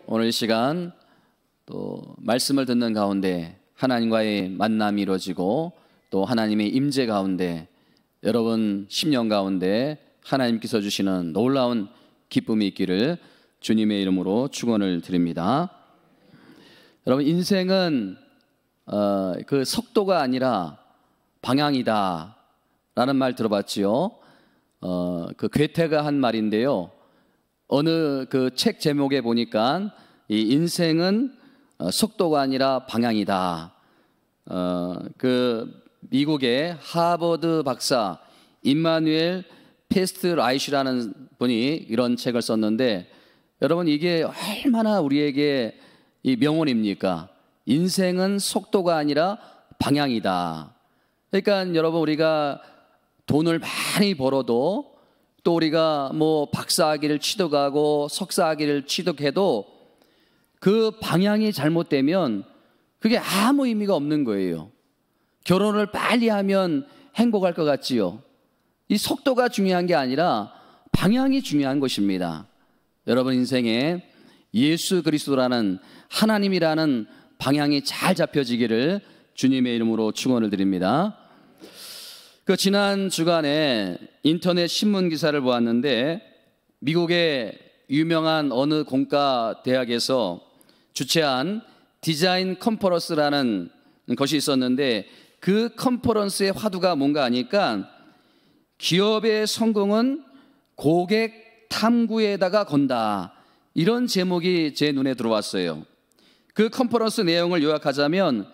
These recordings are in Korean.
오늘 이 시간 또 말씀을 듣는 가운데 하나님과의 만남이 이루어지고 또 하나님의 임재 가운데 여러분 심령 가운데 하나님께서 주시는 놀라운 기쁨이 있기를 주님의 이름으로 축원을 드립니다. 여러분 인생은 그 속도가 아니라 방향이다 라는 말 들어봤지요. 그 괴테가 한 말인데요. 어느 그 책 제목에 보니까 이 인생은 속도가 아니라 방향이다. 그 미국의 하버드 박사 임마누엘 페스트라이시라는 분이 이런 책을 썼는데 여러분 이게 얼마나 우리에게 이 명언입니까? 인생은 속도가 아니라 방향이다. 그러니까 여러분 우리가 돈을 많이 벌어도 또 우리가 뭐 박사학위를 취득하고 석사학위를 취득해도 그 방향이 잘못되면 그게 아무 의미가 없는 거예요. 결혼을 빨리 하면 행복할 것 같지요. 이 속도가 중요한 게 아니라 방향이 중요한 것입니다. 여러분 인생에 예수 그리스도라는 하나님이라는 방향이 잘 잡혀지기를 주님의 이름으로 축원을 드립니다. 그 지난 주간에 인터넷 신문 기사를 보았는데 미국의 유명한 어느 공과 대학에서 주최한 디자인 컨퍼런스라는 것이 있었는데 그 컨퍼런스의 화두가 뭔가 하니까 기업의 성공은 고객 탐구에다가 건다, 이런 제목이 제 눈에 들어왔어요. 그 컨퍼런스 내용을 요약하자면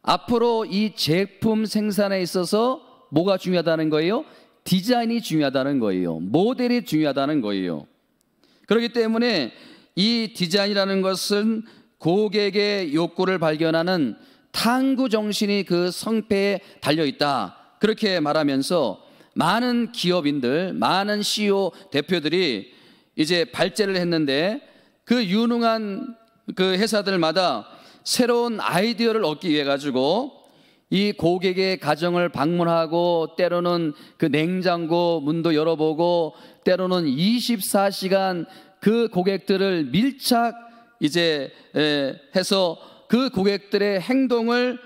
앞으로 이 제품 생산에 있어서 뭐가 중요하다는 거예요? 디자인이 중요하다는 거예요. 모델이 중요하다는 거예요. 그렇기 때문에 이 디자인이라는 것은 고객의 욕구를 발견하는 탐구 정신이 그 성패에 달려있다, 그렇게 말하면서 많은 기업인들, 많은 CEO 대표들이 이제 발제를 했는데 그 유능한 그 회사들마다 새로운 아이디어를 얻기 위해 가지고 이 고객의 가정을 방문하고 때로는 그 냉장고 문도 열어보고 때로는 24시간 그 고객들을 밀착 이제 해서 그 고객들의 행동을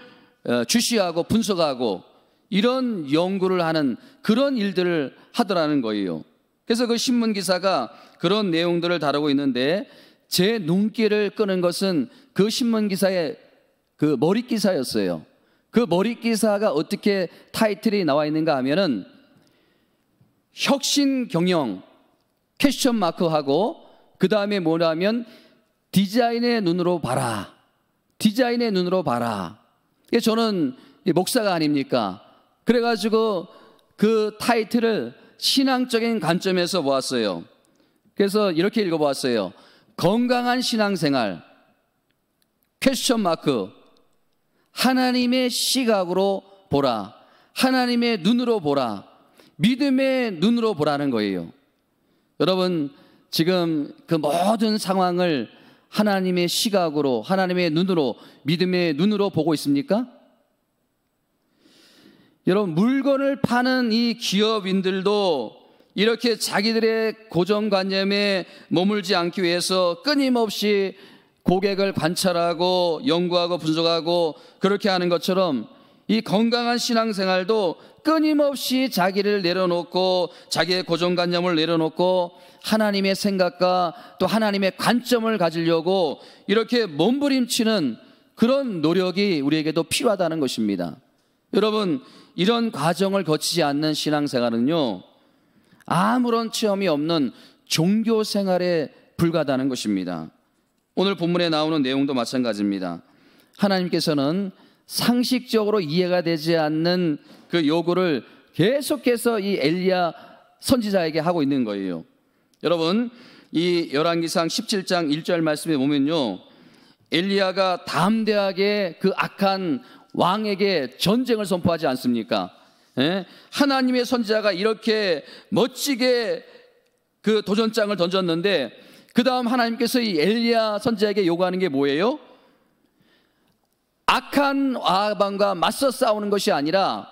주시하고 분석하고 이런 연구를 하는 그런 일들을 하더라는 거예요. 그래서 그 신문 기사가 그런 내용들을 다루고 있는데 제 눈길을 끄는 것은 그 신문 기사의 그 머리 기사였어요. 그 머리 기사가 어떻게 타이틀이 나와 있는가 하면은 혁신 경영 퀘스천 마크하고 그 다음에 뭐냐면 디자인의 눈으로 봐라, 디자인의 눈으로 봐라. 저는 목사가 아닙니까? 그래가지고 그 타이틀을 신앙적인 관점에서 보았어요. 그래서 이렇게 읽어보았어요. 건강한 신앙생활 퀘스천 마크, 하나님의 시각으로 보라, 하나님의 눈으로 보라, 믿음의 눈으로 보라는 거예요. 여러분 지금 그 모든 상황을 하나님의 시각으로, 하나님의 눈으로, 믿음의 눈으로 보고 있습니까? 여러분 물건을 파는 이 기업인들도 이렇게 자기들의 고정관념에 머물지 않기 위해서 끊임없이 고객을 관찰하고 연구하고 분석하고 그렇게 하는 것처럼 이 건강한 신앙생활도 끊임없이 자기를 내려놓고 자기의 고정관념을 내려놓고 하나님의 생각과 또 하나님의 관점을 가지려고 이렇게 몸부림치는 그런 노력이 우리에게도 필요하다는 것입니다. 여러분 이런 과정을 거치지 않는 신앙생활은요 아무런 체험이 없는 종교생활에 불과하다는 것입니다. 오늘 본문에 나오는 내용도 마찬가지입니다. 하나님께서는 상식적으로 이해가 되지 않는 그 요구를 계속해서 이 엘리야 선지자에게 하고 있는 거예요. 여러분 이 열왕기상 17장 1절 말씀에 보면요 엘리야가 담대하게 그 악한 왕에게 전쟁을 선포하지 않습니까? 하나님의 선지자가 이렇게 멋지게 그 도전장을 던졌는데 그 다음 하나님께서 이 엘리야 선지자에게 요구하는 게 뭐예요? 악한 아합과 맞서 싸우는 것이 아니라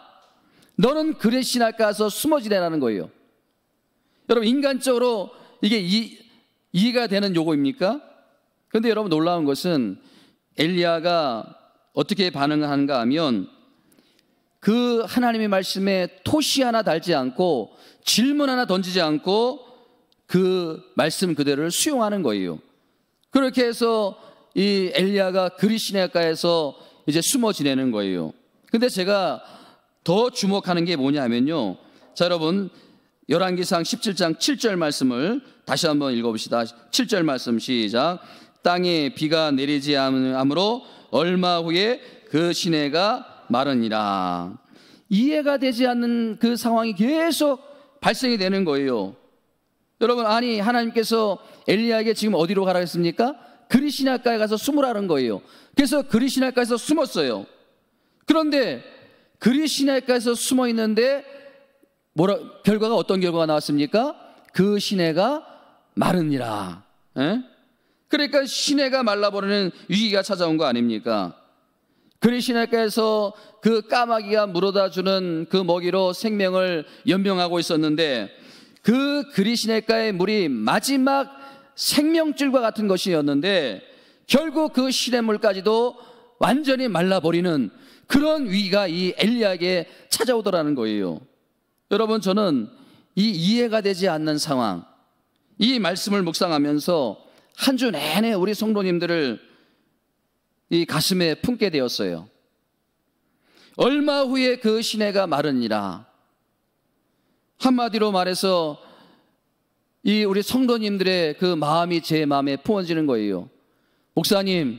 너는 그레시나 가서 숨어 지내라는 거예요. 여러분 인간적으로 이게 이해가 되는 요구입니까? 그런데 여러분 놀라운 것은 엘리야가 어떻게 반응하는가 하면 그 하나님의 말씀에 토시 하나 달지 않고 질문 하나 던지지 않고 그 말씀 그대로를 수용하는 거예요. 그렇게 해서 이 엘리야가 그리 시내가에서 이제 숨어 지내는 거예요. 근데 제가 더 주목하는 게 뭐냐면요, 자 여러분 열왕기상 17장 7절 말씀을 다시 한번 읽어봅시다. 7절 말씀 시작. 땅에 비가 내리지 않으므로 얼마 후에 그 시내가 마르니라. 이해가 되지 않는 그 상황이 계속 발생이 되는 거예요. 여러분, 아니 하나님께서 엘리야에게 지금 어디로 가라 했습니까? 그리 시내가에 가서 숨으라는 거예요. 그래서 그리 시내가에서 숨었어요. 그런데 그리 시내가에서 숨어 있는데 결과가 어떤 결과가 나왔습니까? 그 시내가 마르니라. 그러니까 시내가 말라버리는 위기가 찾아온 거 아닙니까? 그리 시내가에서 그 까마귀가 물어다 주는 그 먹이로 생명을 연명하고 있었는데 그 그리 시내가의 물이 마지막 생명줄과 같은 것이었는데 결국 그 시냇물까지도 완전히 말라버리는 그런 위기가 이 엘리야에게 찾아오더라는 거예요. 여러분, 저는 이 이해가 되지 않는 상황, 이 말씀을 묵상하면서 한 주 내내 우리 성도님들을 이 가슴에 품게 되었어요. 얼마 후에 그 시내가 마르니라. 한마디로 말해서 이 우리 성도님들의 그 마음이 제 마음에 품어지는 거예요. 목사님,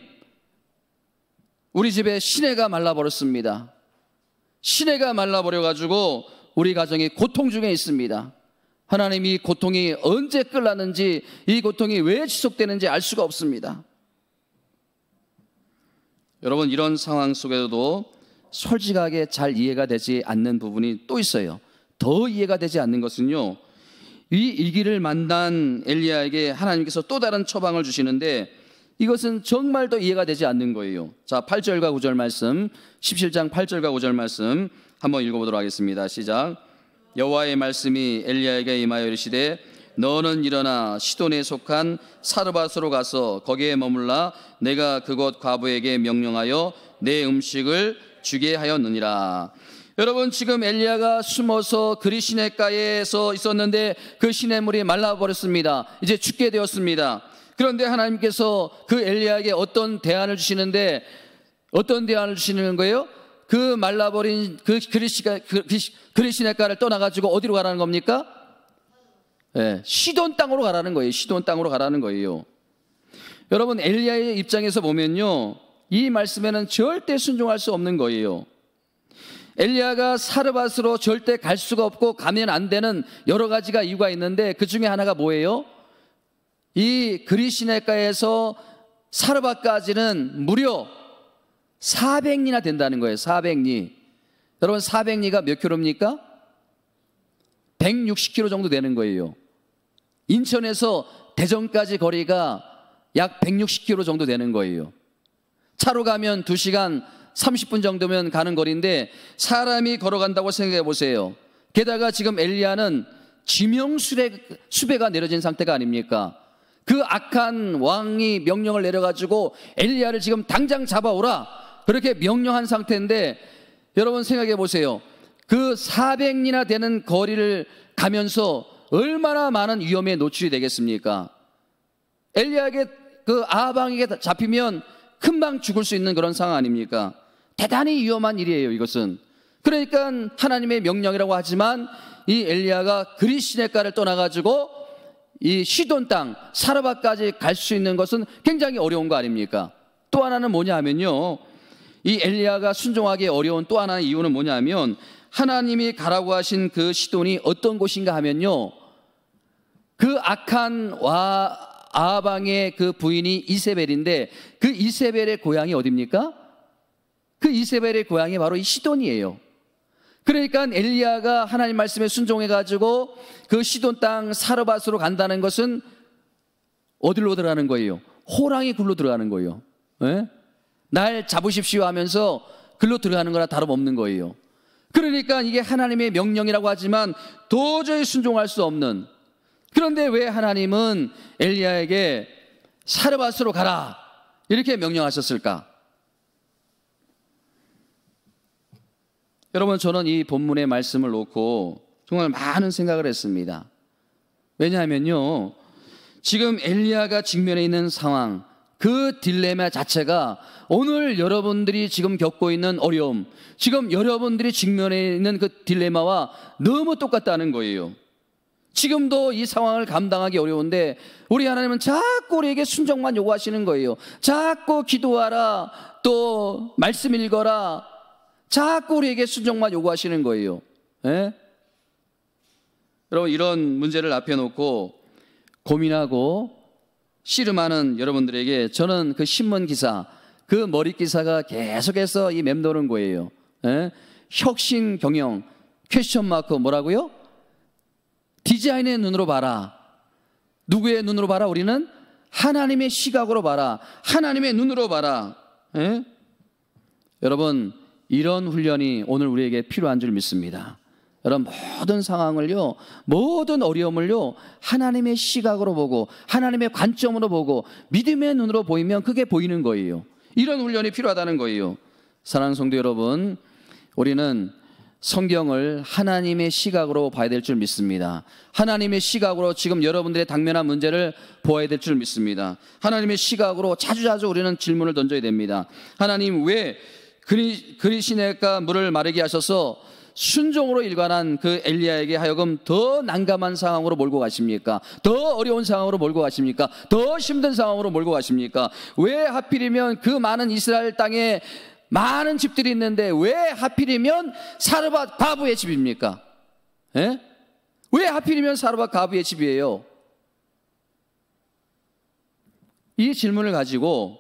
우리 집에 시내가 말라버렸습니다. 시내가 말라버려가지고 우리 가정이 고통 중에 있습니다. 하나님이 고통이 언제 끝나는지, 이 고통이 왜 지속되는지 알 수가 없습니다. 여러분, 이런 상황 속에서도 솔직하게 잘 이해가 되지 않는 부분이 또 있어요. 더 이해가 되지 않는 것은요, 이 위기를 만난 엘리야에게 하나님께서 또 다른 처방을 주시는데 이것은 정말 더 이해가 되지 않는 거예요. 자, 8절과 9절 말씀, 17장 8절과 9절 말씀 한번 읽어보도록 하겠습니다. 시작. 여호와의 말씀이 엘리야에게 임하여 이르시되 너는 일어나 시돈에 속한 사르밧으로 가서 거기에 머물라. 내가 그곳 과부에게 명령하여 내 음식을 주게 하였느니라. 여러분, 지금 엘리야가 숨어서 그리 시냇가에서 있었는데 그 시냇물이 말라버렸습니다. 이제 죽게 되었습니다. 그런데 하나님께서 그 엘리야에게 어떤 대안을 주시는데, 어떤 대안을 주시는 거예요? 그 말라버린 그 그리 시냇가를 떠나가지고 어디로 가라는 겁니까? 시돈 땅으로 가라는 거예요. 시돈 땅으로 가라는 거예요. 여러분, 엘리야의 입장에서 보면요, 이 말씀에는 절대 순종할 수 없는 거예요. 엘리야가 사르밧으로 절대 갈 수가 없고 가면 안 되는 여러 가지가 이유가 있는데 그 중에 하나가 뭐예요? 이 그리 시냇가에서 사르밧까지는 무려 400리나 된다는 거예요. 400리. 여러분, 400리가 몇 킬로입니까? 160km 정도 되는 거예요. 인천에서 대전까지 거리가 약 160km 정도 되는 거예요. 차로 가면 2시간 30분 정도면 가는 거리인데 사람이 걸어간다고 생각해 보세요. 게다가 지금 엘리야는 지명수배가 내려진 상태가 아닙니까? 그 악한 왕이 명령을 내려가지고 엘리야를 지금 당장 잡아오라, 그렇게 명령한 상태인데 여러분 생각해 보세요. 그 400리나 되는 거리를 가면서 얼마나 많은 위험에 노출이 되겠습니까? 엘리야에게 그 아합왕에게 잡히면 금방 죽을 수 있는 그런 상황 아닙니까? 대단히 위험한 일이에요, 이것은. 그러니까 하나님의 명령이라고 하지만 이 엘리야가 그리 시냇가를 떠나가지고 이 시돈 땅 사르밧까지 갈 수 있는 것은 굉장히 어려운 거 아닙니까? 또 하나는 뭐냐 하면요, 이 엘리야가 순종하기 어려운 또 하나의 이유는 뭐냐 하면 하나님이 가라고 하신 그 시돈이 어떤 곳인가 하면요, 그 악한 아합왕의 그 부인이 이세벨인데 그 이세벨의 고향이 어디입니까? 그 이세벨의 고향이 바로 이 시돈이에요. 그러니까 엘리야가 하나님 말씀에 순종해가지고 그 시돈 땅 사르밧으로 간다는 것은 어디로 들어가는 거예요? 호랑이 굴로 들어가는 거예요. 날 잡으십시오 하면서 글로 들어가는 거나 다름없는 거예요. 그러니까 이게 하나님의 명령이라고 하지만 도저히 순종할 수 없는, 그런데 왜 하나님은 엘리야에게 사르밧으로 가라 이렇게 명령하셨을까? 여러분, 저는 이 본문의 말씀을 놓고 정말 많은 생각을 했습니다. 왜냐하면요, 지금 엘리야가 직면해 있는 상황, 그 딜레마 자체가 오늘 여러분들이 지금 겪고 있는 어려움, 지금 여러분들이 직면해 있는 그 딜레마와 너무 똑같다는 거예요. 지금도 이 상황을 감당하기 어려운데 우리 하나님은 자꾸 우리에게 순종만 요구하시는 거예요. 자꾸 기도하라, 또 말씀 읽어라, 자꾸 우리에게 순종만 요구하시는 거예요. 예? 여러분, 이런 문제를 앞에 놓고 고민하고 씨름하는 여러분들에게 저는 그 신문 기사, 그 머릿 기사가 계속해서 이 맴도는 거예요. 예? 혁신 경영, 퀘스천 마크, 뭐라고요? 디자인의 눈으로 봐라. 누구의 눈으로 봐라? 우리는 하나님의 시각으로 봐라. 하나님의 눈으로 봐라. 예? 여러분, 이런 훈련이 오늘 우리에게 필요한 줄 믿습니다. 여러분, 모든 상황을요, 모든 어려움을요, 하나님의 시각으로 보고 하나님의 관점으로 보고 믿음의 눈으로 보이면 그게 보이는 거예요. 이런 훈련이 필요하다는 거예요. 사랑하는 성도 여러분, 우리는 성경을 하나님의 시각으로 봐야 될 줄 믿습니다. 하나님의 시각으로 지금 여러분들의 당면한 문제를 보아야 될 줄 믿습니다. 하나님의 시각으로 자주자주 우리는 질문을 던져야 됩니다. 하나님, 왜 그리시네가 물을 마르게 하셔서 순종으로 일관한 그 엘리야에게 하여금 더 난감한 상황으로 몰고 가십니까? 더 어려운 상황으로 몰고 가십니까? 더 힘든 상황으로 몰고 가십니까? 왜 하필이면 그 많은 이스라엘 땅에 많은 집들이 있는데 왜 하필이면 사르밧 과부의 집입니까? 예? 왜 하필이면 사르밧 과부의 집이에요? 이 질문을 가지고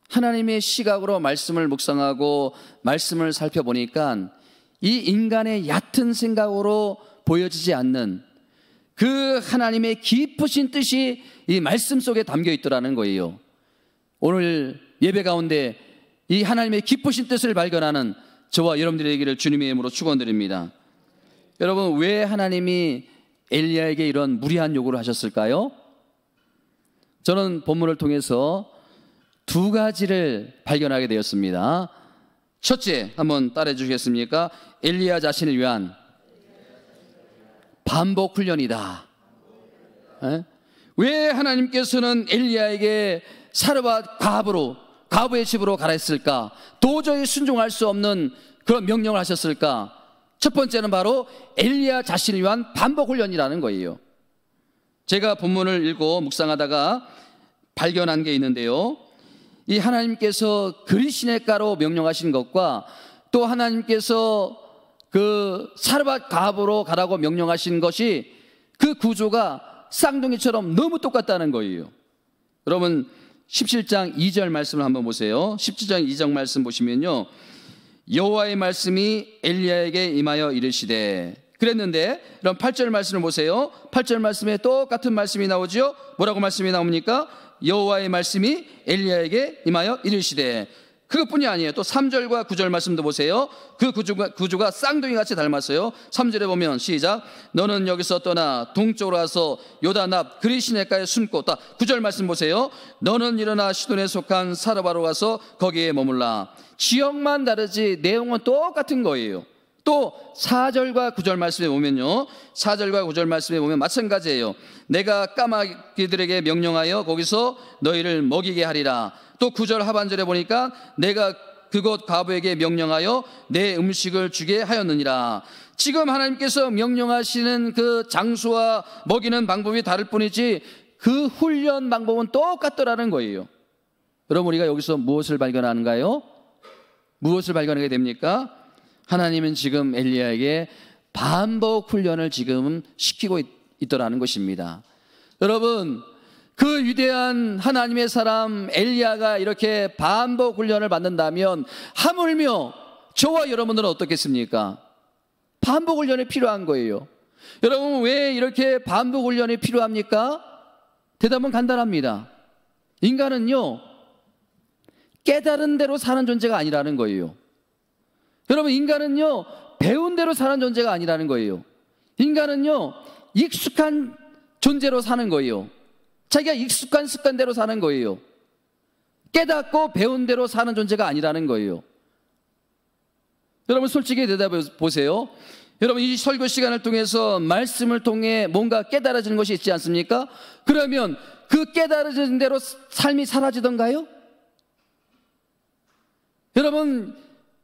하나님의 시각으로 말씀을 묵상하고 말씀을 살펴보니까 이 인간의 얕은 생각으로 보여지지 않는 그 하나님의 깊으신 뜻이 이 말씀 속에 담겨 있더라는 거예요. 오늘 예배 가운데 이 하나님의 깊으신 뜻을 발견하는 저와 여러분들이 되기를 주님의 이름으로 축원드립니다. 여러분, 왜 하나님이 엘리야에게 이런 무리한 요구를 하셨을까요? 저는 본문을 통해서 두 가지를 발견하게 되었습니다. 첫째, 한번 따라해 주시겠습니까? 엘리야 자신을 위한 반복 훈련이다. 에? 왜 하나님께서는 엘리야에게 사르밧 과부의 집으로 가라 했을까? 도저히 순종할 수 없는 그런 명령을 하셨을까? 첫 번째는 바로 엘리야 자신을 위한 반복 훈련이라는 거예요. 제가 본문을 읽고 묵상하다가 발견한 게 있는데요, 이 하나님께서 그리시네가로 명령하신 것과 또 하나님께서 그 사르밧 과부로 가라고 명령하신 것이 그 구조가 쌍둥이처럼 너무 똑같다는 거예요. 여러분, 17장 2절 말씀을 한번 보세요. 17장 2절 말씀 보시면요, 여호와의 말씀이 엘리야에게 임하여 이르시되, 그랬는데 그럼 8절 말씀을 보세요. 8절 말씀에 똑같은 말씀이 나오죠. 뭐라고 말씀이 나옵니까? 여호와의 말씀이 엘리야에게 임하여 이르시되. 그것뿐이 아니에요. 또 3절과 9절 말씀도 보세요. 그 구조가 쌍둥이같이 닮았어요. 3절에 보면 시작, 너는 여기서 떠나 동쪽으로 가서 요단 앞 그리시네가에 숨고. 또 9절 말씀 보세요. 너는 일어나 시돈에 속한 사르밧으로 가서 거기에 머물라. 지역만 다르지 내용은 똑같은 거예요. 또 4절과 9절 말씀에 보면요, 4절과 9절 말씀에 보면 마찬가지예요. 내가 까마귀들에게 명령하여 거기서 너희를 먹이게 하리라. 또 9절 하반절에 보니까 내가 그곳 과부에게 명령하여 내 음식을 주게 하였느니라. 지금 하나님께서 명령하시는 그 장소와 먹이는 방법이 다를 뿐이지 그 훈련 방법은 똑같더라는 거예요. 여러분, 우리가 여기서 무엇을 발견하는가요? 무엇을 발견하게 됩니까? 하나님은 지금 엘리야에게 반복 훈련을 지금 시키고 있더라는 것입니다. 여러분, 그 위대한 하나님의 사람 엘리야가 이렇게 반복 훈련을 받는다면 하물며 저와 여러분들은 어떻겠습니까? 반복 훈련이 필요한 거예요. 여러분, 왜 이렇게 반복 훈련이 필요합니까? 대답은 간단합니다. 인간은요, 깨달은 대로 사는 존재가 아니라는 거예요. 여러분, 인간은요, 배운 대로 사는 존재가 아니라는 거예요. 인간은요, 익숙한 존재로 사는 거예요. 자기가 익숙한 습관대로 사는 거예요. 깨닫고 배운 대로 사는 존재가 아니라는 거예요. 여러분 솔직히 대답해보세요. 여러분 이 설교 시간을 통해서 말씀을 통해 뭔가 깨달아지는 것이 있지 않습니까? 그러면 그 깨달아진 대로 삶이 사라지던가요? 여러분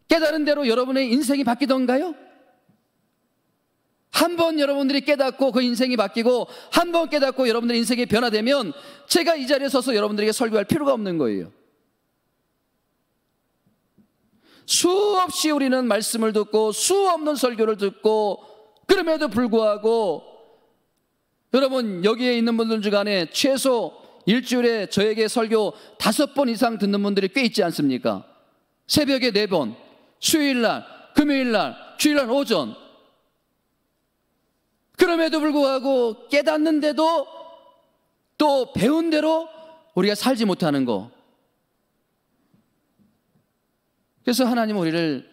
깨달은 대로 여러분의 인생이 바뀌던가요? 한 번 여러분들이 깨닫고 그 인생이 바뀌고 한 번 깨닫고 여러분들의 인생이 변화되면 제가 이 자리에 서서 여러분들에게 설교할 필요가 없는 거예요. 수없이 우리는 말씀을 듣고 수없는 설교를 듣고 그럼에도 불구하고 여러분 여기에 있는 분들 중간에 최소 일주일에 저에게 설교 5번 이상 듣는 분들이 꽤 있지 않습니까? 새벽에 4번, 수요일날, 금요일날, 주일날 오전. 그럼에도 불구하고 깨닫는데도 또 배운 대로 우리가 살지 못하는 거. 그래서 하나님은 우리를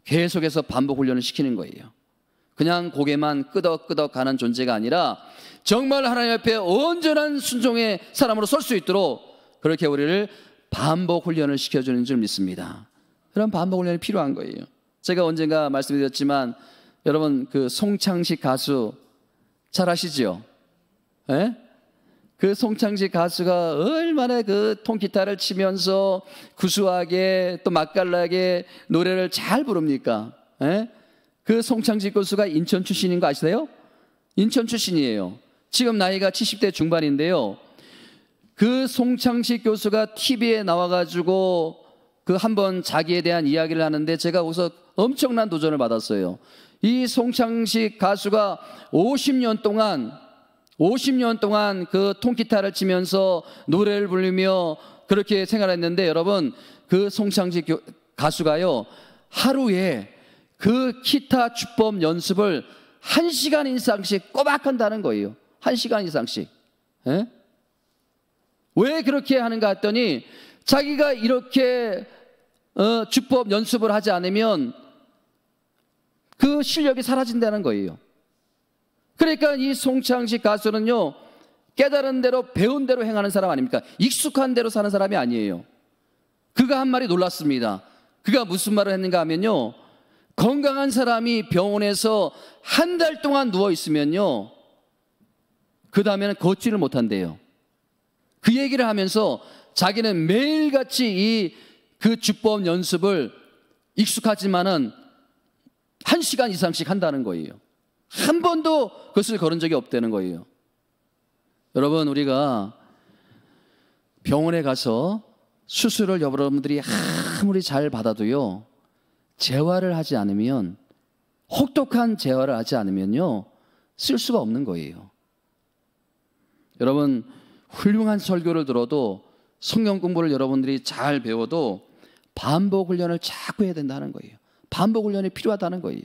계속해서 반복 훈련을 시키는 거예요. 그냥 고개만 끄덕끄덕 가는 존재가 아니라 정말 하나님 앞에 온전한 순종의 사람으로 설 수 있도록 그렇게 우리를 반복 훈련을 시켜주는 줄 믿습니다. 그런 반복 훈련이 필요한 거예요. 제가 언젠가 말씀드렸지만 여러분 그 송창식 가수 잘 아시죠? 예? 그 송창식 가수가 얼마나 그 통기타를 치면서 구수하게 또 맛깔나게 노래를 잘 부릅니까? 예? 그 송창식 교수가 인천 출신인 거 아시세요? 인천 출신이에요. 지금 나이가 70대 중반인데요. 그 송창식 교수가 TV에 나와가지고 그 한번 자기에 대한 이야기를 하는데 제가 거기서 엄청난 도전을 받았어요. 이 송창식 가수가 50년 동안 그 통기타를 치면서 노래를 부르며 그렇게 생활했는데 여러분 그 송창식 가수가요 하루에 그 기타 주법 연습을 1시간 이상씩 꼬박 한다는 거예요. 1시간 이상씩. 예? 왜 그렇게 하는가 했더니 자기가 이렇게 주법 연습을 하지 않으면 그 실력이 사라진다는 거예요. 그러니까 이 송창식 가수는요 깨달은 대로 배운 대로 행하는 사람 아닙니까? 익숙한 대로 사는 사람이 아니에요. 그가 한 말이 놀랐습니다. 그가 무슨 말을 했는가 하면요 건강한 사람이 병원에서 한 달 동안 누워 있으면요 그 다음에는 걷지를 못한대요. 그 얘기를 하면서 자기는 매일같이 그 주법 연습을 익숙하지만은 1시간 이상씩 한다는 거예요. 한 번도 그것을 걸은 적이 없다는 거예요. 여러분 우리가 병원에 가서 수술을 여러분들이 아무리 잘 받아도요 재활을 하지 않으면 혹독한 재활을 하지 않으면요 쓸 수가 없는 거예요. 여러분 훌륭한 설교를 들어도 성경 공부를 여러분들이 잘 배워도 반복 훈련을 자꾸 해야 된다는 거예요. 반복 훈련이 필요하다는 거예요.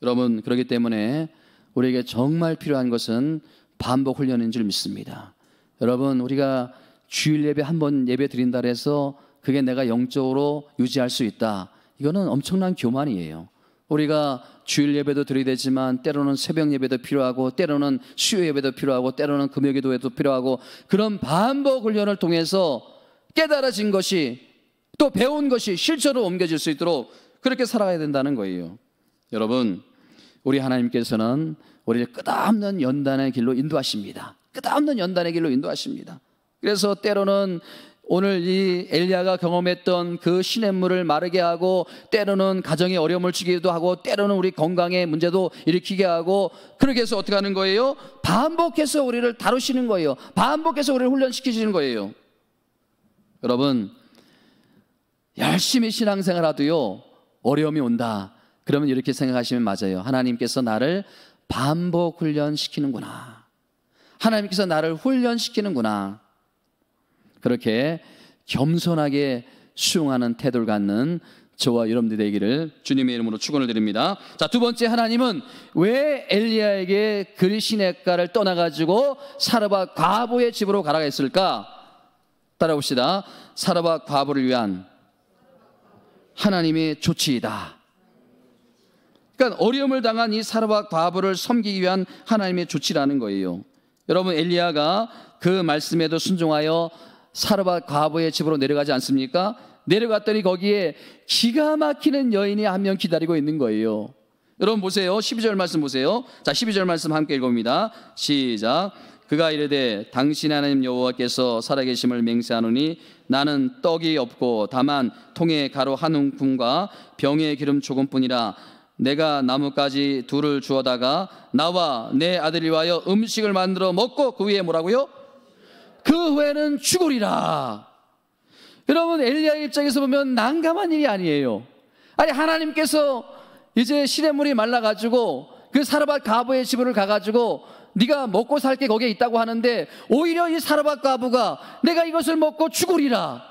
여러분 그렇기 때문에 우리에게 정말 필요한 것은 반복 훈련인 줄 믿습니다. 여러분 우리가 주일 예배 한 번 예배 드린다 해서 그게 내가 영적으로 유지할 수 있다. 이거는 엄청난 교만이에요. 우리가 주일 예배도 드려야 되지만 때로는 새벽 예배도 필요하고 때로는 수요 예배도 필요하고 때로는 금요 기도회도 필요하고 그런 반복 훈련을 통해서 깨달아진 것이 또 배운 것이 실제로 옮겨질 수 있도록 그렇게 살아가야 된다는 거예요. 여러분 우리 하나님께서는 우리를 끝없는 연단의 길로 인도하십니다. 끝없는 연단의 길로 인도하십니다. 그래서 때로는 오늘 이 엘리야가 경험했던 그 시냇물을 마르게 하고 때로는 가정에 어려움을 주기도 하고 때로는 우리 건강에 문제도 일으키게 하고 그렇게 해서 어떻게 하는 거예요? 반복해서 우리를 다루시는 거예요. 반복해서 우리를 훈련시키시는 거예요. 여러분 열심히 신앙생활하도요 어려움이 온다 그러면 이렇게 생각하시면 맞아요. 하나님께서 나를 반복 훈련시키는구나. 하나님께서 나를 훈련시키는구나. 그렇게 겸손하게 수용하는 태도를 갖는 저와 여러분들이 되기를 주님의 이름으로 축원을 드립니다. 자, 두 번째, 하나님은 왜 엘리야에게 그 시냇가를 떠나가지고 사르밧 과부의 집으로 가라고 했을까? 따라봅시다. 사르밧 과부를 위한 하나님의 조치이다. 그러니까 어려움을 당한 이 사르밧 과부를 섬기기 위한 하나님의 조치라는 거예요. 여러분, 엘리야가 그 말씀에도 순종하여 사르밧 과부의 집으로 내려가지 않습니까? 내려갔더니 거기에 기가 막히는 여인이 한 명 기다리고 있는 거예요. 여러분 보세요. 12절 말씀 보세요. 자, 12절 말씀 함께 읽어봅니다. 시작. 그가 이르되 당신 하나님 여호와께서 살아계심을 맹세하노니 나는 떡이 없고 다만 통에 가루 한 움큼과 병에 기름 조금뿐이라. 내가 나뭇가지 둘을 주어다가 나와 내 아들을 위하여 음식을 만들어 먹고 그 후에 뭐라고요? 그 후에는 죽으리라. 여러분, 엘리야의 입장에서 보면 난감한 일이 아니에요. 아니, 하나님께서 이제 시냇물이 말라가지고 그 사르밧 과부의 집을 가가지고 네가 먹고 살 게 거기에 있다고 하는데 오히려 이 사르밧 과부가 내가 이것을 먹고 죽으리라.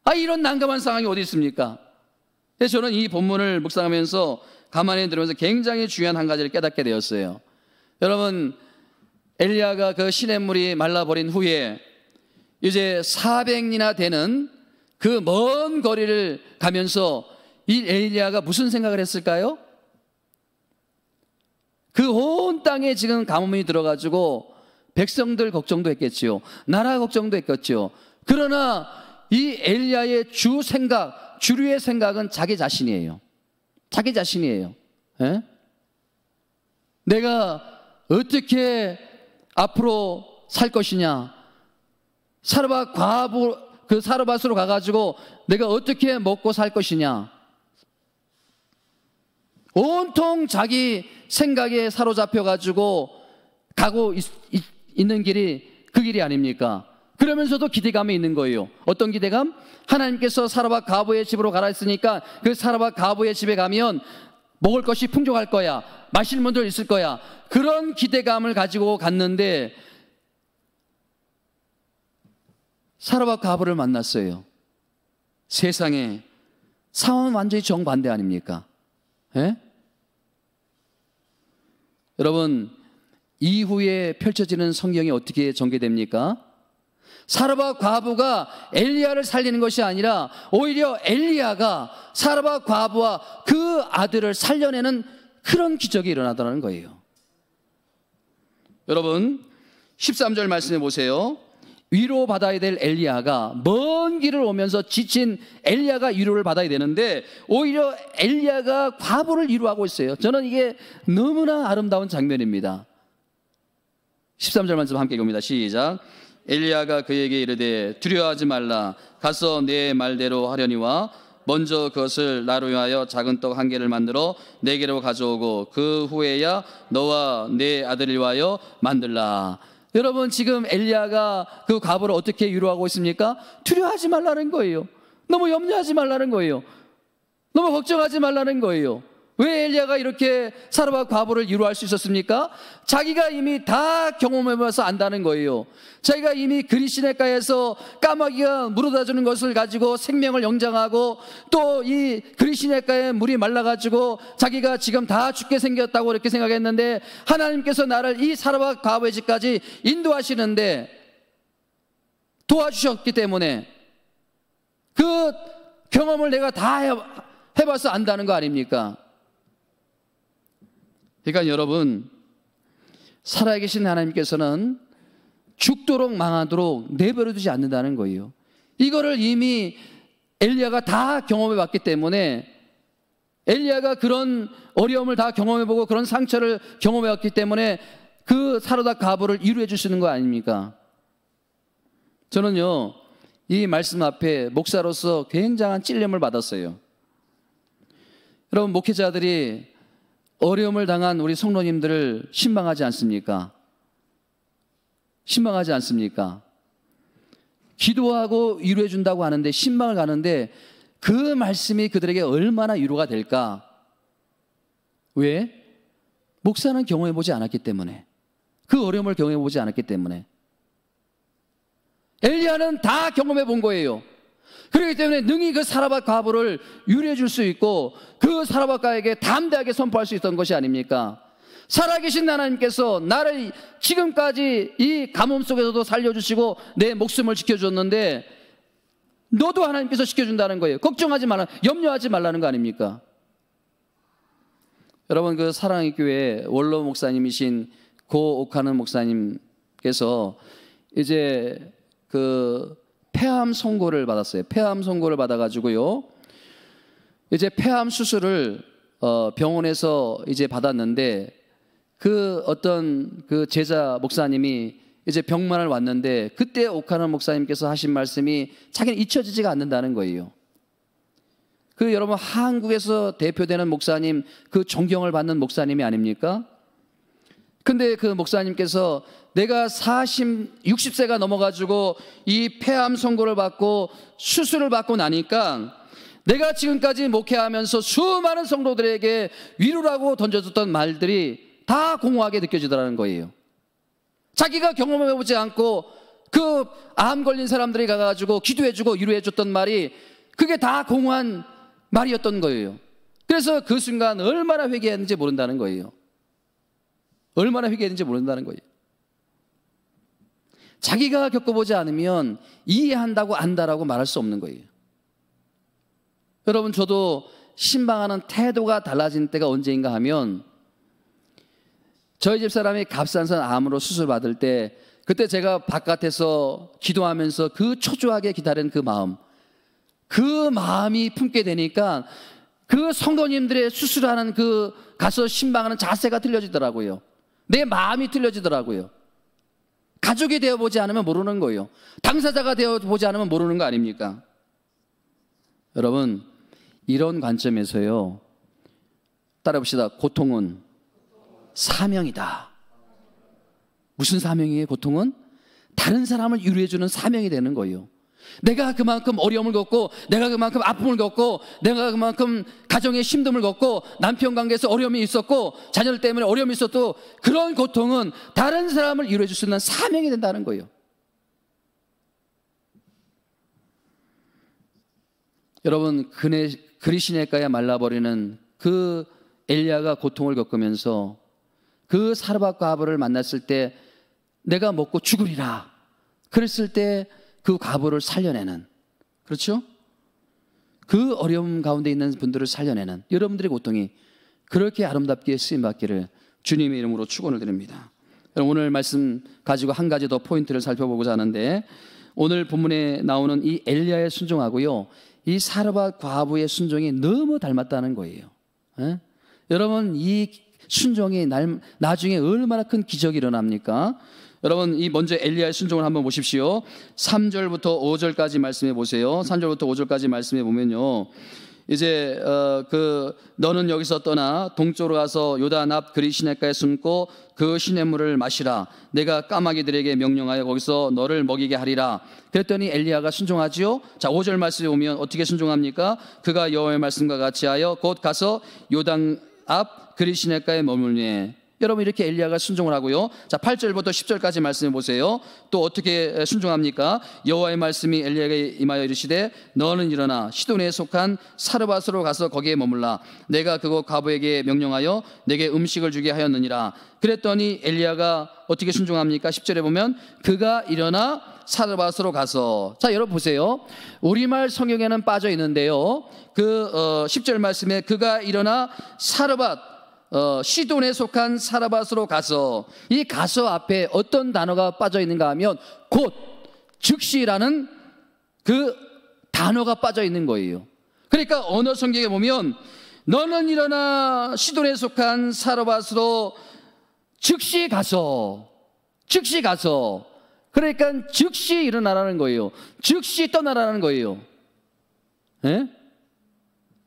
아, 이런 난감한 상황이 어디 있습니까? 그래서 저는 이 본문을 묵상하면서 가만히 들으면서 굉장히 중요한 한 가지를 깨닫게 되었어요. 여러분, 엘리야가 그 시냇물이 말라버린 후에 이제 400리나 되는 그 먼 거리를 가면서 이 엘리야가 무슨 생각을 했을까요? 그 온 땅에 지금 가뭄이 들어가지고 백성들 걱정도 했겠지요. 나라 걱정도 했겠지요. 그러나 이 엘리야의 주류의 생각은 자기 자신이에요. 자기 자신이에요. 에? 내가 어떻게 앞으로 살 것이냐? 사르밧 과부 그 사르밧으로 가가지고 내가 어떻게 먹고 살 것이냐? 온통 자기 생각에 사로잡혀가지고 가고 있는 길이 그 길이 아닙니까? 그러면서도 기대감이 있는 거예요. 어떤 기대감? 하나님께서 사르밧 과부의 집으로 가라 했으니까 그 사르밧 과부의 집에 가면 먹을 것이 풍족할 거야. 마실 물도 있을 거야. 그런 기대감을 가지고 갔는데 사르밧 과부를 만났어요. 세상에 상황은 완전히 정반대 아닙니까? 예? 여러분, 이후에 펼쳐지는 성경이 어떻게 전개됩니까? 사르밧 과부가 엘리야를 살리는 것이 아니라 오히려 엘리야가 사르밧 과부와 그 아들을 살려내는 그런 기적이 일어나더라는 거예요. 여러분, 13절 말씀해 보세요. 위로받아야 될 엘리야가 먼 길을 오면서 지친 엘리야가 위로를 받아야 되는데 오히려 엘리야가 과부를 위로하고 있어요. 저는 이게 너무나 아름다운 장면입니다. 13절 말씀 함께 읽습니다. 시작. 엘리야가 그에게 이르되 두려워하지 말라. 가서 내 말대로 하려니와 먼저 그것을 나로 위하여 작은 떡 한 개를 만들어 내게로 가져오고 그 후에야 너와 내 아들을 위하여 만들라. 여러분, 지금 엘리야가 그 과부를 어떻게 위로하고 있습니까? 두려워하지 말라는 거예요. 너무 염려하지 말라는 거예요. 너무 걱정하지 말라는 거예요. 왜 엘리야가 이렇게 사르밧 과부를 위로할 수 있었습니까? 자기가 이미 다 경험해봐서 안다는 거예요. 자기가 이미 그리시네가에서 까마귀가 물어다 주는 것을 가지고 생명을 영장하고 또 이 그리시네가에 물이 말라가지고 자기가 지금 다 죽게 생겼다고 이렇게 생각했는데 하나님께서 나를 이 사르밧 과부의 집까지 인도하시는데 도와주셨기 때문에 그 경험을 내가 다 해봐서 안다는 거 아닙니까? 그러니까 여러분, 살아계신 하나님께서는 죽도록 망하도록 내버려두지 않는다는 거예요. 이거를 이미 엘리야가 다 경험해봤기 때문에 엘리야가 그런 어려움을 다 경험해보고 그런 상처를 경험해왔기 때문에 그 사르밧 과부를 위로해 주시는 거 아닙니까? 저는요, 이 말씀 앞에 목사로서 굉장한 찔림을 받았어요. 여러분, 목회자들이 어려움을 당한 우리 성도님들을 신방하지 않습니까? 신방하지 않습니까? 기도하고 위로해 준다고 하는데 신방을 가는데 그 말씀이 그들에게 얼마나 위로가 될까? 왜? 목사는 경험해보지 않았기 때문에, 그 어려움을 경험해보지 않았기 때문에. 엘리야는 다 경험해본 거예요. 그렇기 때문에 능히 그 사르밧 과부를 위로해 줄 수 있고 그 사르밧 과부에게 담대하게 선포할 수 있던 것이 아닙니까? 살아계신 하나님께서 나를 지금까지 이 가뭄 속에서도 살려주시고 내 목숨을 지켜줬는데 너도 하나님께서 지켜준다는 거예요. 걱정하지 말라, 염려하지 말라는 거 아닙니까? 여러분, 그 사랑의 교회 원로 목사님이신 고 옥하는 목사님 목사님께서 이제 그 폐암 선고를 받았어요. 폐암 선고를 받아가지고요. 이제 폐암 수술을 병원에서 이제 받았는데 그 어떤 그 제자 목사님이 이제 병만을 왔는데 그때 옥하는 목사님께서 하신 말씀이 자기는 잊혀지지가 않는다는 거예요. 그 여러분 한국에서 대표되는 목사님, 그 존경을 받는 목사님이 아닙니까? 근데 그 목사님께서 내가 60세가 넘어가지고 이 폐암 선고를 받고 수술을 받고 나니까 내가 지금까지 목회하면서 수많은 성도들에게 위로라고 던져줬던 말들이 다 공허하게 느껴지더라는 거예요. 자기가 경험해보지 않고 그 암 걸린 사람들이 가가지고 기도해주고 위로해줬던 말이 그게 다 공허한 말이었던 거예요. 그래서 그 순간 얼마나 회개했는지 모른다는 거예요. 얼마나 회개했는지 모른다는 거예요. 자기가 겪어보지 않으면 이해한다고 안다라고 말할 수 없는 거예요. 여러분, 저도 신방하는 태도가 달라진 때가 언제인가 하면 저희 집사람이 갑상선 암으로 수술 받을 때 그때 제가 바깥에서 기도하면서 그 초조하게 기다린 그 마음이 품게 되니까 그 성도님들의 수술하는 그 가서 신방하는 자세가 틀려지더라고요. 내 마음이 틀려지더라고요. 가족이 되어보지 않으면 모르는 거예요. 당사자가 되어보지 않으면 모르는 거 아닙니까? 여러분, 이런 관점에서요, 따라해봅시다. 고통은 사명이다. 무슨 사명이에요? 고통은 다른 사람을 위로해주는 사명이 되는 거예요. 내가 그만큼 어려움을 겪고, 내가 그만큼 아픔을 겪고, 내가 그만큼 가정의 힘듦을 겪고, 남편 관계에서 어려움이 있었고, 자녀들 때문에 어려움이 있어도 그런 고통은 다른 사람을 위로해 줄 수 있는 사명이 된다는 거예요. 여러분, 그리시네가에 말라버리는 그 엘리야가 고통을 겪으면서 그 사르밧 과부를 만났을 때 내가 먹고 죽으리라 그랬을 때 그 과부를 살려내는, 그렇죠? 그 어려움 가운데 있는 분들을 살려내는 여러분들의 고통이 그렇게 아름답게 쓰임받기를 주님의 이름으로 축원을 드립니다. 오늘 말씀 가지고 한 가지 더 포인트를 살펴보고자 하는데, 오늘 본문에 나오는 이 엘리야의 순종하고요, 이 사르밧 과부의 순종이 너무 닮았다는 거예요. 에? 여러분, 이 순종이 나중에 얼마나 큰 기적이 일어납니까? 여러분, 이 먼저 엘리야의 순종을 한번 보십시오. 3절부터 5절까지 말씀해 보세요. 3절부터 5절까지 말씀해 보면요, 이제 너는 여기서 떠나 동쪽으로 가서 요단 앞 그리시네가에 숨고 그 시냇물을 마시라. 내가 까마귀들에게 명령하여 거기서 너를 먹이게 하리라. 그랬더니 엘리야가 순종하지요. 자, 5절 말씀에 오면 어떻게 순종합니까? 그가 여호와의 말씀과 같이 하여 곧 가서 요단 앞 그리시네가에 머물매. 여러분, 이렇게 엘리야가 순종을 하고요. 자, 8절부터 10절까지 말씀해 보세요. 또 어떻게 순종합니까? 여호와의 말씀이 엘리야에게 임하여 이르시되 너는 일어나 시돈에 속한 사르밧으로 가서 거기에 머물라. 내가 그곳 과부에게 명령하여 내게 음식을 주게 하였느니라. 그랬더니 엘리야가 어떻게 순종합니까? 10절에 보면 그가 일어나 사르밧으로 가서. 자, 여러분 보세요. 우리말 성경에는 빠져 있는데요, 10절 말씀에 그가 일어나 사르밧, 시돈에 속한 사르밧으로 가서, 이 가서 앞에 어떤 단어가 빠져 있는가 하면 곧, 즉시라는 그 단어가 빠져 있는 거예요. 그러니까 언어 성경에 보면 너는 일어나 시돈에 속한 사르밧으로 즉시 가서, 그러니까 즉시 일어나라는 거예요. 즉시 떠나라는 거예요. 예?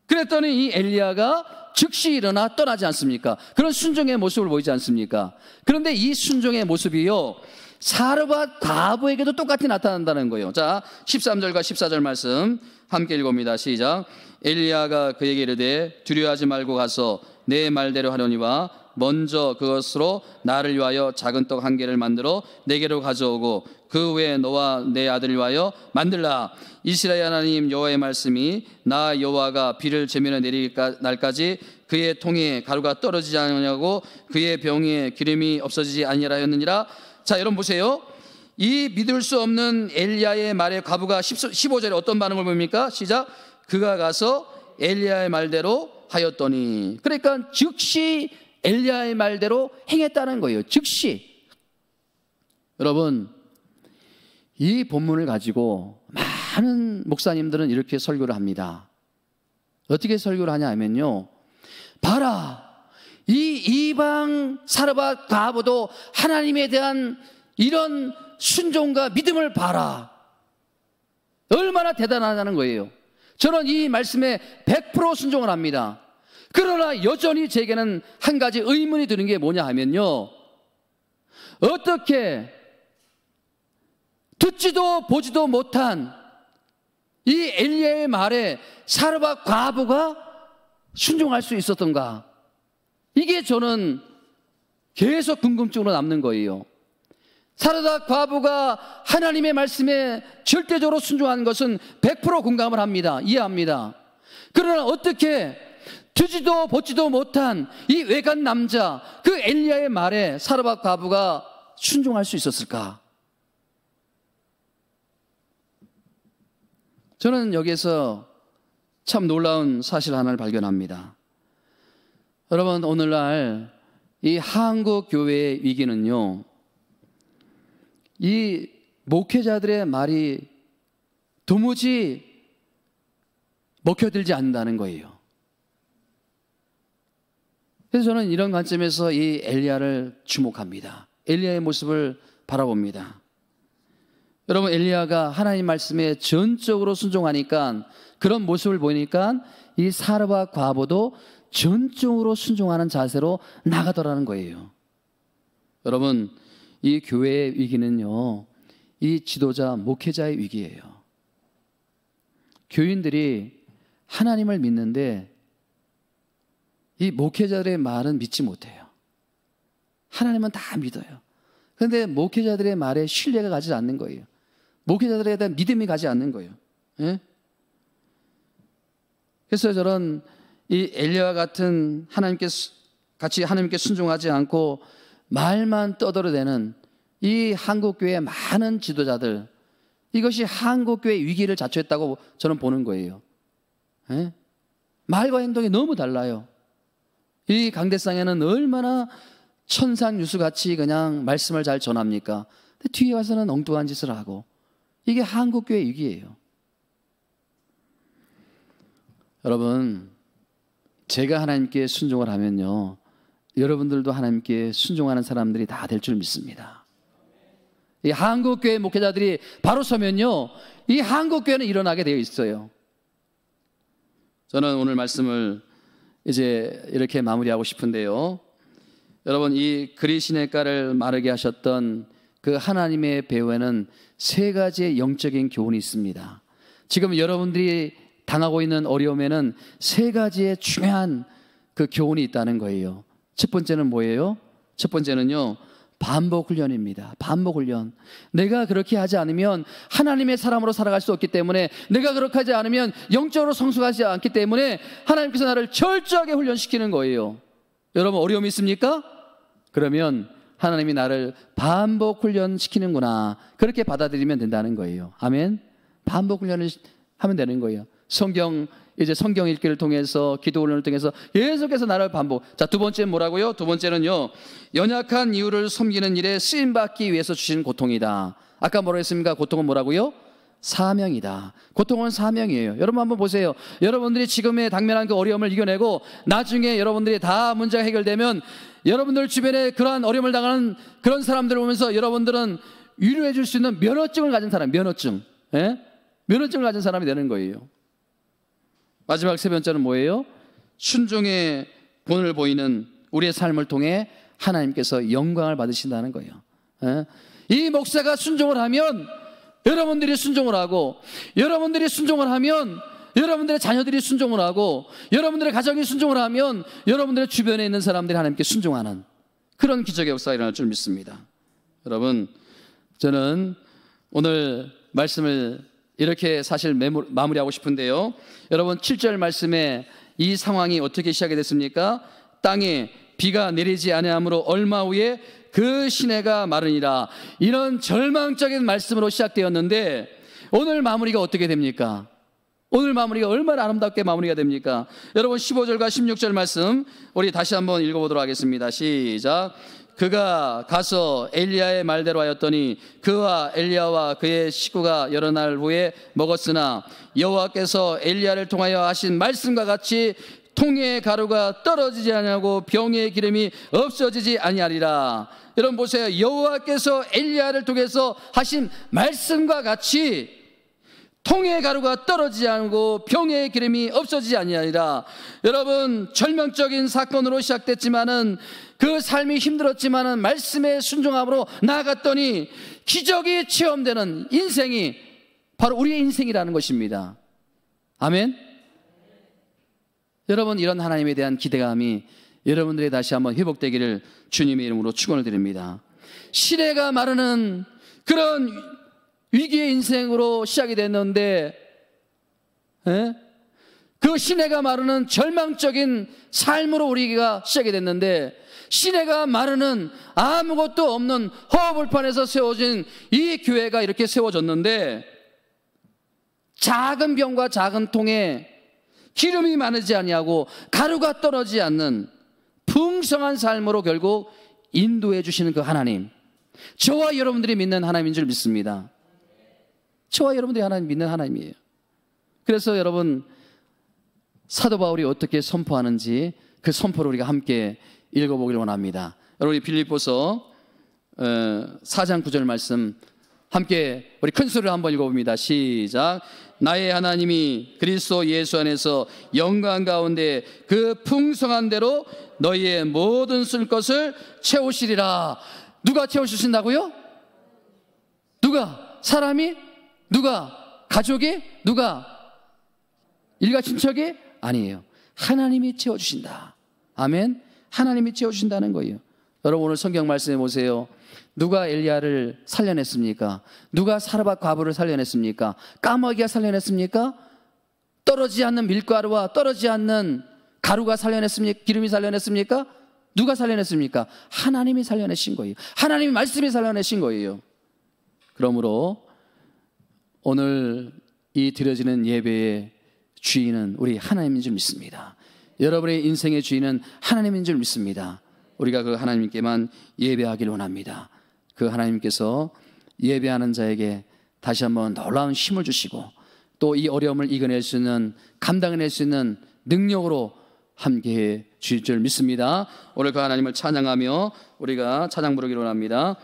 그랬더니 이 엘리야가 즉시 일어나 떠나지 않습니까? 그런 순종의 모습을 보이지 않습니까? 그런데 이 순종의 모습이요, 사르밧 과부에게도 똑같이 나타난다는 거예요. 자, 13절과 14절 말씀 함께 읽어봅니다. 시작. 엘리야가 그에게 이르되 두려워하지 말고 가서 내 말대로 하려니와 먼저 그것으로 나를 위하여 작은 떡 한 개를 만들어 내게로 가져오고 그 후에 너와 내 아들을 위하여 만들라. 이스라엘 하나님 여호와의 말씀이 나 여호와가 비를 제면에 내릴 날까지 그의 통에 가루가 떨어지지 않느냐고 그의 병에 기름이 없어지지 아니하라 하였느니라. 자, 여러분 보세요. 이 믿을 수 없는 엘리야의 말에 과부가 15절에 어떤 반응을 보입니까? 시작. 그가 가서 엘리야의 말대로 하였더니. 그러니까 즉시 엘리야의 말대로 행했다는 거예요. 즉시. 여러분, 이 본문을 가지고 많은 목사님들은 이렇게 설교를 합니다. 어떻게 설교를 하냐 하면요, 봐라, 이 이방 사르밧 과부도 하나님에 대한 이런 순종과 믿음을 봐라, 얼마나 대단하다는 거예요. 저는 이 말씀에 100% 순종을 합니다. 그러나 여전히 제게는 한 가지 의문이 드는 게 뭐냐 하면요, 어떻게 듣지도 보지도 못한 이 엘리야의 말에 사르밧 과부가 순종할 수 있었던가? 이게 저는 계속 궁금증으로 남는 거예요. 사르밧 과부가 하나님의 말씀에 절대적으로 순종한 것은 100% 공감을 합니다. 이해합니다. 그러나 어떻게 듣지도 보지도 못한 이 외간 남자, 그 엘리야의 말에 사르밧 과부가 순종할 수 있었을까? 저는 여기에서 참 놀라운 사실 하나를 발견합니다. 여러분, 오늘날 이 한국 교회의 위기는요, 이 목회자들의 말이 도무지 먹혀들지 않는다는 거예요. 그래서 저는 이런 관점에서 이 엘리야를 주목합니다. 엘리야의 모습을 바라봅니다. 여러분, 엘리야가 하나님 말씀에 전적으로 순종하니까, 그런 모습을 보니까 이 사르밧 과부도 전적으로 순종하는 자세로 나가더라는 거예요. 여러분, 이 교회의 위기는요, 이 지도자, 목회자의 위기예요. 교인들이 하나님을 믿는데 이 목회자들의 말은 믿지 못해요. 하나님은 다 믿어요. 그런데 목회자들의 말에 신뢰가 가지 않는 거예요. 목회자들에 대한 믿음이 가지 않는 거예요. 예? 그래서 저는 이 엘리야와 같은 하나님께 순종하지 않고 말만 떠들어대는 이 한국교회의 많은 지도자들, 이것이 한국교회의 위기를 자초했다고 저는 보는 거예요. 예? 말과 행동이 너무 달라요. 이 강대상에는 얼마나 천상유수같이 그냥 말씀을 잘 전합니까? 근데 뒤에 와서는 엉뚱한 짓을 하고, 이게 한국교회의 위기예요. 여러분, 제가 하나님께 순종을 하면요, 여러분들도 하나님께 순종하는 사람들이 다 될 줄 믿습니다. 이 한국교회 목회자들이 바로 서면요, 이 한국교회는 일어나게 되어 있어요. 저는 오늘 말씀을 이제 이렇게 마무리하고 싶은데요, 여러분, 이 그리시네가를 마르게 하셨던 그 하나님의 배후에는 세 가지의 영적인 교훈이 있습니다. 지금 여러분들이 당하고 있는 어려움에는 세 가지의 중요한 그 교훈이 있다는 거예요. 첫 번째는 뭐예요? 첫 번째는요, 반복 훈련입니다. 반복 훈련. 내가 그렇게 하지 않으면 하나님의 사람으로 살아갈 수 없기 때문에, 내가 그렇게 하지 않으면 영적으로 성숙하지 않기 때문에 하나님께서 나를 철저하게 훈련시키는 거예요. 여러분, 어려움이 있습니까? 그러면 하나님이 나를 반복 훈련시키는구나, 그렇게 받아들이면 된다는 거예요. 아멘. 반복 훈련을 하면 되는 거예요. 성경 읽기를 통해서, 기도 훈련을 통해서 계속해서 나를 반복. 자, 두 번째는 뭐라고요? 두 번째는요, 연약한 이유를 섬기는 일에 쓰임받기 위해서 주신 고통이다. 아까 뭐라고 했습니까? 고통은 뭐라고요? 사명이다. 고통은 사명이에요. 여러분 한번 보세요. 여러분들이 지금의 당면한 그 어려움을 이겨내고 나중에 여러분들이 다 문제가 해결되면, 여러분들 주변에 그러한 어려움을 당하는 그런 사람들을 보면서 여러분들은 위로해 줄 수 있는 면허증을 가진 사람, 면허증. 예? 면허증을 가진 사람이 되는 거예요. 마지막 세 번째는 뭐예요? 순종의 본을 보이는 우리의 삶을 통해 하나님께서 영광을 받으신다는 거예요. 예? 이 목사가 순종을 하면 여러분들이 순종을 하고, 여러분들이 순종을 하면 여러분들의 자녀들이 순종을 하고, 여러분들의 가정이 순종을 하면 여러분들의 주변에 있는 사람들이 하나님께 순종하는 그런 기적의 역사가 일어날 줄 믿습니다. 여러분, 저는 오늘 말씀을 이렇게 사실 마무리하고 싶은데요, 여러분 7절 말씀에 이 상황이 어떻게 시작이 됐습니까? 땅에 비가 내리지 아니하므로 얼마 후에 그 시내가 마르니라. 이런 절망적인 말씀으로 시작되었는데 오늘 마무리가 어떻게 됩니까? 오늘 마무리가 얼마나 아름답게 마무리가 됩니까? 여러분 15절과 16절 말씀 우리 다시 한번 읽어보도록 하겠습니다. 시작. 그가 가서 엘리야의 말대로 하였더니 그와 엘리야와 그의 식구가 여러 날 후에 먹었으나 여호와께서 엘리야를 통하여 하신 말씀과 같이 통의 가루가 떨어지지 아니하고 병의 기름이 없어지지 아니하리라. 여러분 보세요. 여호와께서 엘리야를 통해서 하신 말씀과 같이 통의 가루가 떨어지지 않고 병의 기름이 없어지지 아니하리라. 여러분, 절망적인 사건으로 시작됐지만은 그 삶이 힘들었지만은 말씀의 순종함으로 나아갔더니 기적이 체험되는 인생이 바로 우리의 인생이라는 것입니다. 아멘. 여러분, 이런 하나님에 대한 기대감이 여러분들이 다시 한번 회복되기를 주님의 이름으로 축원을 드립니다. 시내가 마르는 그런 위기의 인생으로 시작이 됐는데, 그 시내가 마르는 절망적인 삶으로 우리가 시작이 됐는데, 시내가 마르는 아무것도 없는 허허벌판에서 세워진 이 교회가 이렇게 세워졌는데, 작은 병과 작은 통에 기름이 마르지 아니하고 가루가 떨어지지 않는 풍성한 삶으로 결국 인도해 주시는 그 하나님, 저와 여러분들이 믿는 하나님인 줄 믿습니다. 저와 여러분들이 하나님 믿는 하나님이에요. 그래서 여러분, 사도 바울이 어떻게 선포하는지 그 선포를 우리가 함께 읽어보기를 원합니다. 여러분이 빌립보서 4장 9절 말씀 함께 우리 큰 소리로 한번 읽어봅니다. 시작. 나의 하나님이 그리스도 예수 안에서 영광 가운데 그 풍성한 대로 너희의 모든 쓸 것을 채우시리라. 누가 채워주신다고요? 누가? 사람이? 누가? 가족이? 누가? 일가 친척이? 아니에요. 하나님이 채워주신다. 아멘. 하나님이 채워주신다는 거예요. 여러분, 오늘 성경 말씀해 보세요. 누가 엘리야를 살려냈습니까? 누가 사르밧 과부를 살려냈습니까? 까마귀가 살려냈습니까? 떨어지지 않는 밀가루와 떨어지지 않는 가루가 살려냈습니까? 기름이 살려냈습니까? 누가 살려냈습니까? 하나님이 살려내신 거예요. 하나님이 말씀이 살려내신 거예요. 그러므로 오늘 이 드려지는 예배의 주인은 우리 하나님인 줄 믿습니다. 여러분의 인생의 주인은 하나님인 줄 믿습니다. 우리가 그 하나님께만 예배하기를 원합니다. 그 하나님께서 예배하는 자에게 다시 한번 놀라운 힘을 주시고 또 이 어려움을 이겨낼 수 있는, 감당해낼 수 있는 능력으로 함께해 주실 줄 믿습니다. 오늘 그 하나님을 찬양하며 우리가 찬양 부르기를 원합니다.